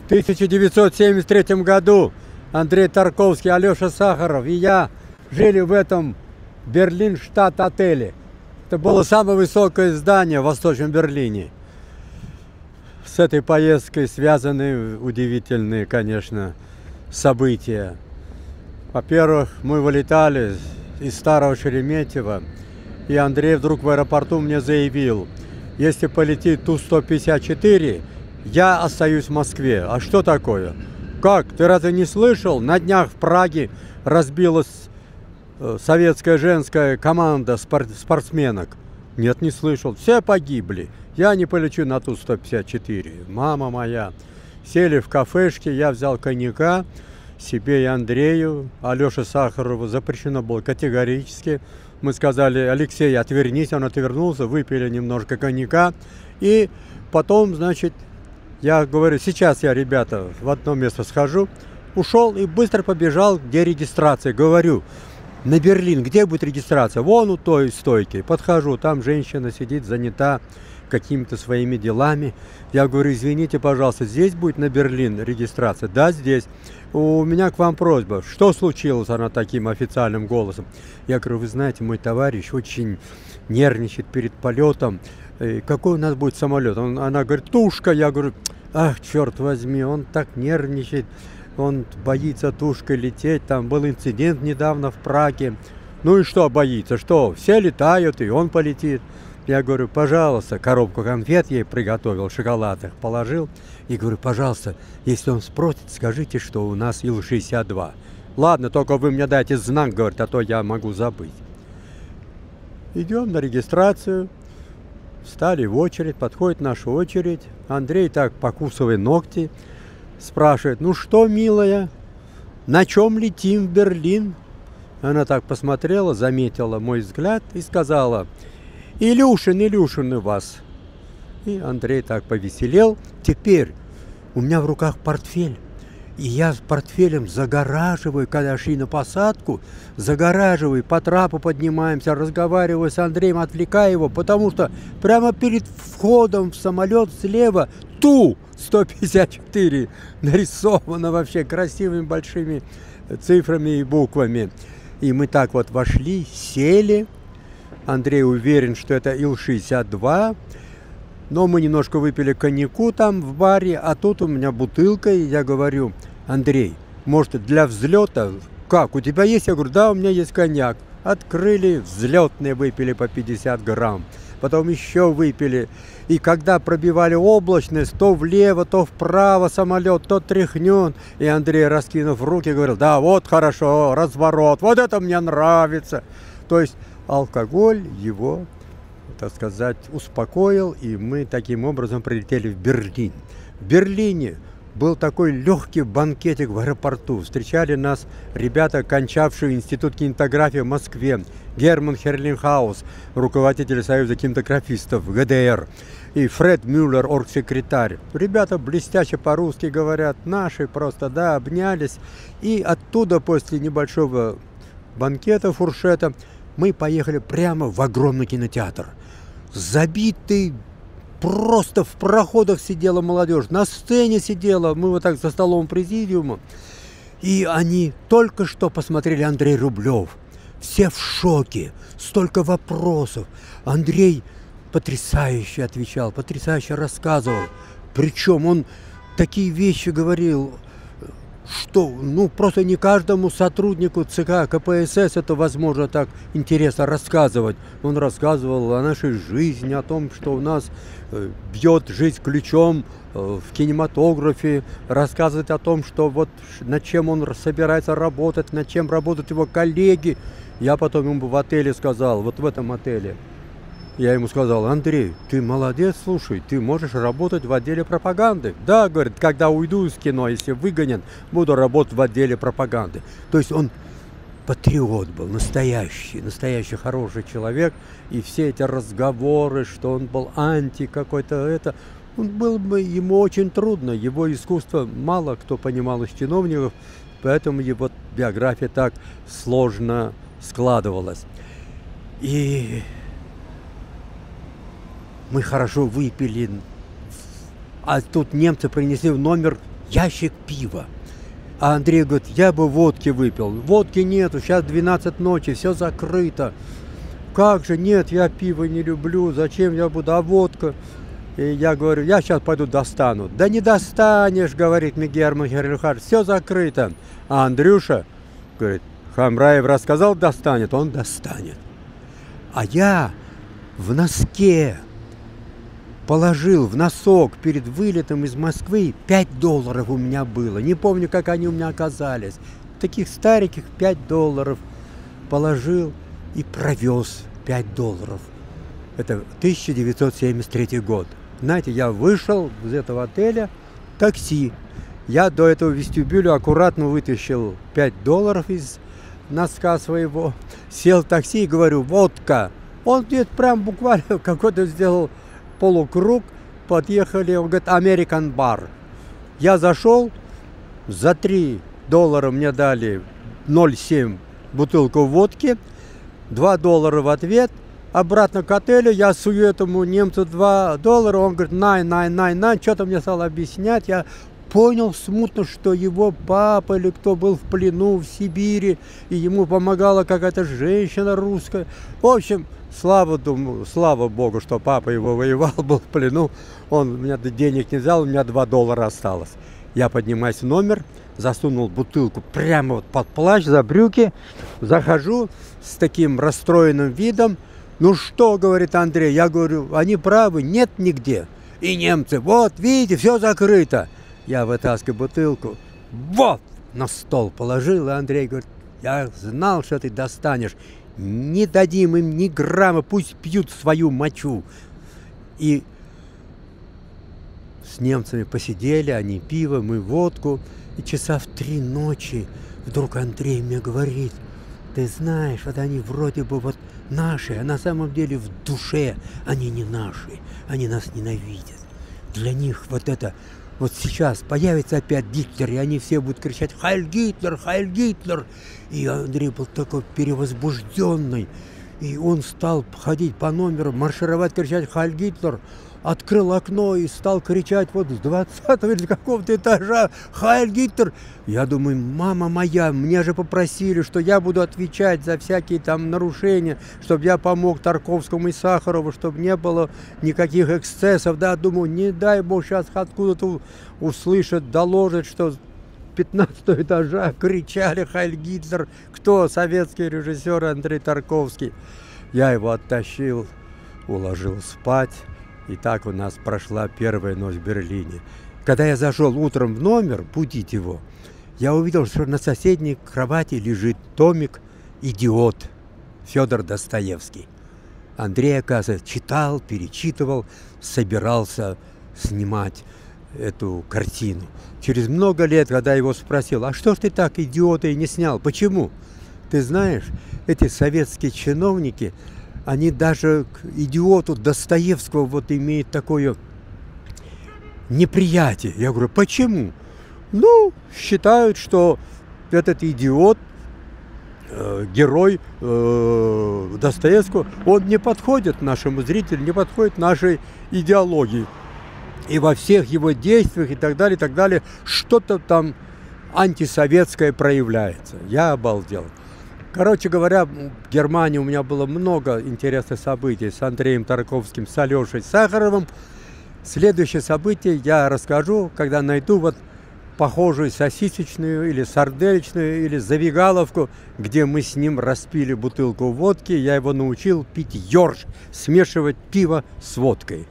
В 1973 году Андрей Тарковский, Алеша Сахаров и я жили в этом Берлинштадт-отеле. Это было самое высокое здание в Восточном Берлине. С этой поездкой связаны удивительные, конечно, события. Во-первых, мы вылетали из Старого Шереметьево, и Андрей вдруг в аэропорту мне заявил: если полетит Ту-154, я остаюсь в Москве. А что такое? Как? Ты разве не слышал? На днях в Праге разбилась советская женская команда спортсменок. Нет, не слышал. Все погибли. Я не полечу на Ту-154. Мама моя. Сели в кафешке, я взял коньяка себе и Андрею. Алёше Сахарову запрещено было категорически. Мы сказали: Алексей, отвернись. Он отвернулся, выпили немножко коньяка. И потом, значит, я говорю: сейчас я, ребята, в одно место схожу. Ушел и быстро побежал, где регистрация. Говорю: на Берлин, где будет регистрация? Вон у той стойки. Подхожу, там женщина сидит, занята какими-то своими делами. Я говорю: извините, пожалуйста, здесь будет на Берлин регистрация? Да, здесь. У меня к вам просьба. Что случилось? Она таким официальным голосом. Я говорю: вы знаете, мой товарищ очень нервничает перед полетом. Какой у нас будет самолет? Она говорит: Тушка. Я говорю: ах, черт возьми, он так нервничает. Он боится Тушкой лететь. Там был инцидент недавно в Праге. Ну и что боится? Что? Все летают, и он полетит. Я говорю: пожалуйста, коробку конфет ей приготовил, шоколадных положил. И говорю: пожалуйста, если он спросит, скажите, что у нас Ил-62. Ладно, только вы мне дайте знак, говорит, а то я могу забыть. Идем на регистрацию. Встали в очередь, подходит наша очередь. Андрей, так покусывая ногти, спрашивает: ну что, милая, на чем летим в Берлин? Она так посмотрела, заметила мой взгляд и сказала: Илюшин, Илюшин у вас. И Андрей так повеселел. Теперь у меня в руках портфель. И я с портфелем загораживаю, когда шли на посадку, загораживаю, по трапу поднимаемся, разговариваю с Андреем, отвлекаю его, потому что прямо перед входом в самолет слева Ту-154 нарисовано вообще красивыми большими цифрами и буквами. И мы так вот вошли, сели. Андрей уверен, что это Ил-62. Но мы немножко выпили коньяку там в баре, а тут у меня бутылка, и я говорю: Андрей, может, для взлета? Как, у тебя есть? Я говорю: да, у меня есть коньяк. Открыли, взлетные выпили по 50 грамм. Потом еще выпили. И когда пробивали облачность, то влево, то вправо самолет, то тряхнет. И Андрей, раскинув руки, говорил: да, вот хорошо, разворот, вот это мне нравится. То есть алкоголь его, так сказать, успокоил, и мы таким образом прилетели в Берлин. В Берлине был такой легкий банкетик в аэропорту. Встречали нас ребята, кончавшие институт кинематографии в Москве. Герман Херлингхаус, руководитель Союза кинематографистов ГДР. И Фред Мюллер, оргсекретарь. Ребята блестяще по-русски говорят, наши просто, да, обнялись. И оттуда, после небольшого банкета, фуршета, мы поехали прямо в огромный кинотеатр. Забитый, просто в проходах сидела молодежь, на сцене сидела, мы вот так за столом президиума. И они только что посмотрели Андрей Рублев. Все в шоке, столько вопросов. Андрей потрясающе отвечал, потрясающе рассказывал. Причем он такие вещи говорил, что, ну, просто не каждому сотруднику ЦК КПСС это возможно так интересно рассказывать. Он рассказывал о нашей жизни, о том, что у нас бьет жизнь ключом в кинематографе, рассказывает о том, что вот над чем он собирается работать, над чем работают его коллеги. Я потом ему в отеле сказал, вот в этом отеле, я ему сказал: Андрей, ты молодец, слушай, ты можешь работать в отделе пропаганды. Да, говорит, когда уйду из кино, если выгонен, буду работать в отделе пропаганды. То есть он патриот был, настоящий, настоящий хороший человек. И все эти разговоры, что он был анти какой-то, это, он был бы, ему очень трудно. Его искусство мало кто понимал из чиновников, поэтому его биография так сложно складывалась. И мы хорошо выпили, а тут немцы принесли в номер ящик пива. А Андрей говорит, я бы водки выпил. Водки нету, сейчас 12 ночи, все закрыто. Как же, нет, я пиво не люблю, зачем я буду, а водка? И я говорю, я сейчас пойду достану. Да не достанешь, говорит мне Герман Герлихардович, все закрыто. А Андрюша говорит, Хамраев рассказал, достанет, он достанет. А я в носке положил в носок перед вылетом из Москвы $5 у меня было. Не помню, как они у меня оказались. Таких стареньких $5 положил и провез $5. Это 1973 год. Знаете, я вышел из этого отеля, такси. Я до этого вестибюля аккуратно вытащил $5 из носка своего, сел в такси и говорю, водка. Он где-то прям буквально какой-то сделал полукруг, подъехали, он говорит, American Bar. Я зашел, за $3 мне дали 0,7 бутылку водки, $2 в ответ. Обратно к отелю, я сую этому немцу $2, он говорит, найн, что-то мне стал объяснять, я понял смутно, что его папа или кто был в плену в Сибири, и ему помогала какая-то женщина русская. В общем, слава Богу, что папа его воевал, был в плену, он у меня денег не взял, у меня $2 осталось. Я поднимаюсь в номер, засунул бутылку прямо вот под плащ, за брюки, захожу с таким расстроенным видом. Ну что, говорит Андрей, я говорю, они правы, нет нигде. И немцы, вот, видите, все закрыто. Я вытаскиваю бутылку, вот, на стол положил, и Андрей говорит, я знал, что ты достанешь. Не дадим им ни грамма, пусть пьют свою мочу. И с немцами посидели, они пиво, мы водку. И часа в 3 ночи вдруг Андрей мне говорит, ты знаешь, вот они вроде бы вот наши, а на самом деле в душе они не наши, они нас ненавидят. Для них вот это, вот сейчас появится опять Гитлер, и они все будут кричать «Хайль Гитлер! Хайль Гитлер!» И Андрей был такой перевозбужденный, и он стал ходить по номеру, маршировать, кричать «Хайль Гитлер!», открыл окно и стал кричать вот с 20-го или какого-то этажа «Хайль Гитлер!». Я думаю, мама моя, мне же попросили, что я буду отвечать за всякие там нарушения, чтобы я помог Тарковскому и Сахарову, чтобы не было никаких эксцессов. Да, думаю, не дай бог сейчас откуда-то услышат, доложат, что с 15-го этажа кричали «Хайль Гитлер!». Кто? Советский режиссер Андрей Тарковский. Я его оттащил, уложил спать. И так у нас прошла первая ночь в Берлине. Когда я зашел утром в номер будить его, я увидел, что на соседней кровати лежит томик «Идиот» Федор Достоевский. Андрей, оказывается, читал, перечитывал, собирался снимать эту картину. Через много лет, когда его спросил, а что ж ты так «Идиота» и не снял? Почему? Ты знаешь, эти советские чиновники, они даже к «Идиоту» Достоевского вот имеют такое неприятие. Я говорю, почему? Ну, считают, что этот идиот, герой Достоевского, он не подходит нашему зрителю, не подходит нашей идеологии. И во всех его действиях и так далее, что-то там антисоветское проявляется. Я обалдел. Короче говоря, в Германии у меня было много интересных событий с Андреем Тарковским, с Алешей Сахаровым. Следующее событие я расскажу, когда найду вот похожую сосисочную или сарделечную или забегаловку, где мы с ним распили бутылку водки. Я его научил пить йорш, смешивать пиво с водкой.